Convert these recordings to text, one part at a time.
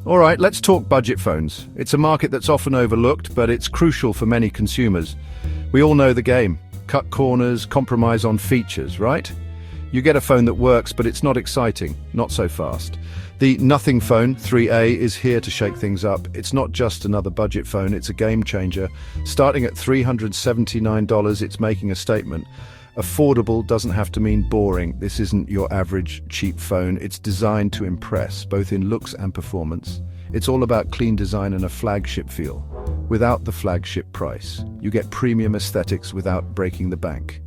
All right, let's talk budget phones. It's a market that's often overlooked, but it's crucial for many consumers. We all know the game. Cut corners, compromise on features, right? You get a phone that works, but it's not exciting, not so fast. The Nothing Phone 3A is here to shake things up. It's not just another budget phone, it's a game changer. Starting at $379, it's making a statement. Affordable doesn't have to mean boring. This isn't your average cheap phone. It's designed to impress, both in looks and performance. It's all about clean design and a flagship feel. Without the flagship price, you get premium aesthetics without breaking the bank.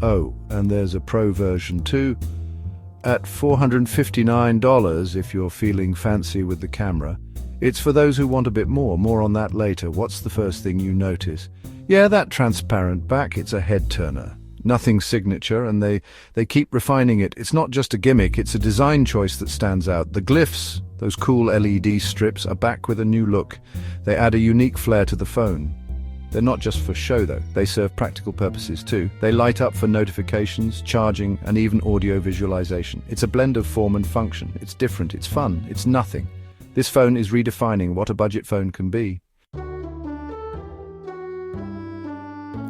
Oh, and there's a Pro version too. At $459 if you're feeling fancy with the camera. It's for those who want a bit more. More on that later. What's the first thing you notice? Yeah, that transparent back, it's a head turner. Nothing signature, and they keep refining it. It's not just a gimmick, it's a design choice that stands out. The glyphs, those cool LED strips, are back with a new look. They add a unique flair to the phone. They're not just for show though, they serve practical purposes too. They light up for notifications, charging, and even audio visualization. It's a blend of form and function. It's different, it's fun, it's nothing. This phone is redefining what a budget phone can be.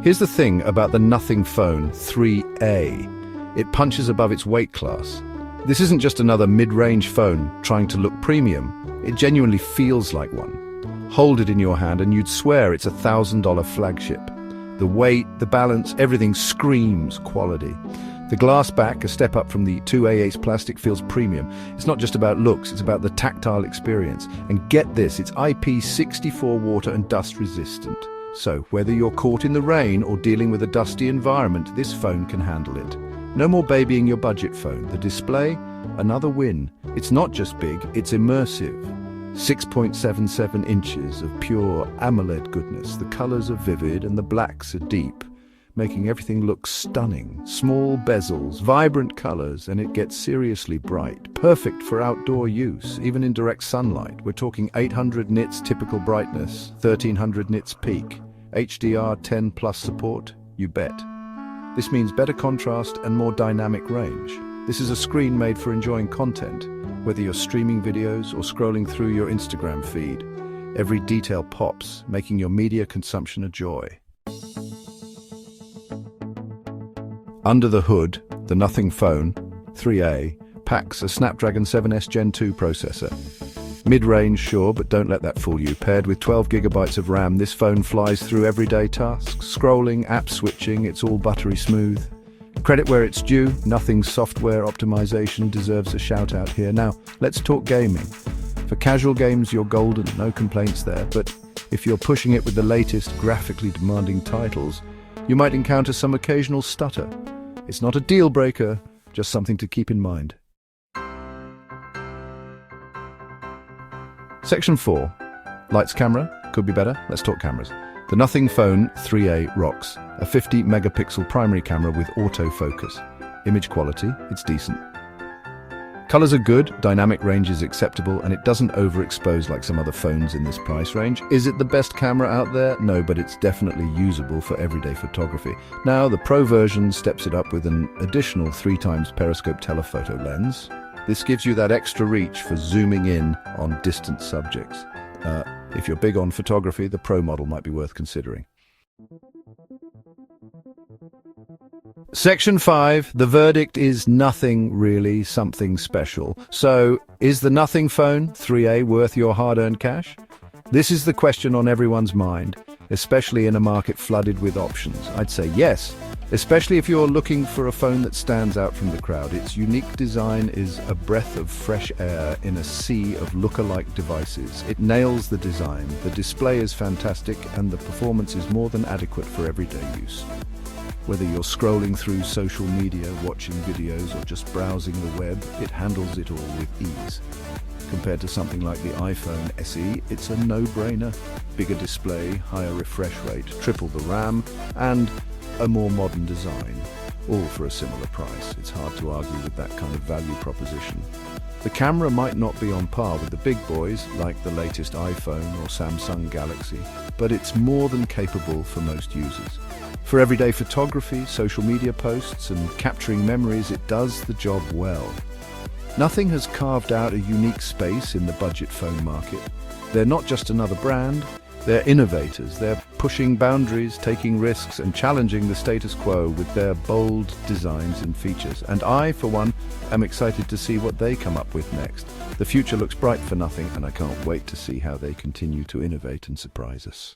Here's the thing about the Nothing Phone 3A. It punches above its weight class. This isn't just another mid-range phone trying to look premium. It genuinely feels like one. Hold it in your hand and you'd swear it's a $1,000 flagship. The weight, the balance, everything screams quality. The glass back, a step up from the 2A8 plastic, feels premium. It's not just about looks, it's about the tactile experience. And get this, it's IP64 water and dust resistant. So, whether you're caught in the rain or dealing with a dusty environment, this phone can handle it. No more babying your budget phone. The display, another win. It's not just big, it's immersive. 6.77 inches of pure AMOLED goodness. The colors are vivid and the blacks are deep, making everything look stunning. Small bezels, vibrant colors, and it gets seriously bright. Perfect for outdoor use, even in direct sunlight. We're talking 800 nits typical brightness, 1300 nits peak. HDR 10 plus support, you bet. This means better contrast and more dynamic range. This is a screen made for enjoying content, whether you're streaming videos or scrolling through your Instagram feed. Every detail pops, making your media consumption a joy. Under the hood, the Nothing Phone 3A packs a Snapdragon 7S Gen 2 processor. Mid-range, sure, but don't let that fool you. Paired with 12 gigabytes of RAM, this phone flies through everyday tasks. Scrolling, app switching, it's all buttery smooth. Credit where it's due, Nothing's software optimization deserves a shout out here. Now, let's talk gaming. For casual games, you're golden, no complaints there, but if you're pushing it with the latest graphically demanding titles, you might encounter some occasional stutter. It's not a deal breaker, just something to keep in mind. Section 4. Lights, camera, could be better. Let's talk cameras. The Nothing Phone 3A rocks. A 50 megapixel primary camera with autofocus. Image quality, it's decent. Colors are good, dynamic range is acceptable, and it doesn't overexpose like some other phones in this price range. Is it the best camera out there? No, but it's definitely usable for everyday photography. Now, the Pro version steps it up with an additional 3x periscope telephoto lens. This gives you that extra reach for zooming in on distant subjects. If you're big on photography, the Pro model might be worth considering. Section 5. The verdict is nothing really, something special. So, is the Nothing Phone 3A worth your hard-earned cash? This is the question on everyone's mind, especially in a market flooded with options. I'd say yes, especially if you're looking for a phone that stands out from the crowd. Its unique design is a breath of fresh air in a sea of look-alike devices. It nails the design, the display is fantastic, and the performance is more than adequate for everyday use. Whether you're scrolling through social media, watching videos, or just browsing the web, it handles it all with ease. Compared to something like the iPhone SE, it's a no-brainer. Bigger display, higher refresh rate, triple the RAM, and a more modern design, all for a similar price. It's hard to argue with that kind of value proposition. The camera might not be on par with the big boys, like the latest iPhone or Samsung Galaxy, but it's more than capable for most users. For everyday photography, social media posts, and capturing memories, it does the job well. Nothing has carved out a unique space in the budget phone market. They're not just another brand, they're innovators. They're pushing boundaries, taking risks, and challenging the status quo with their bold designs and features. And I, for one, am excited to see what they come up with next. The future looks bright for Nothing, and I can't wait to see how they continue to innovate and surprise us.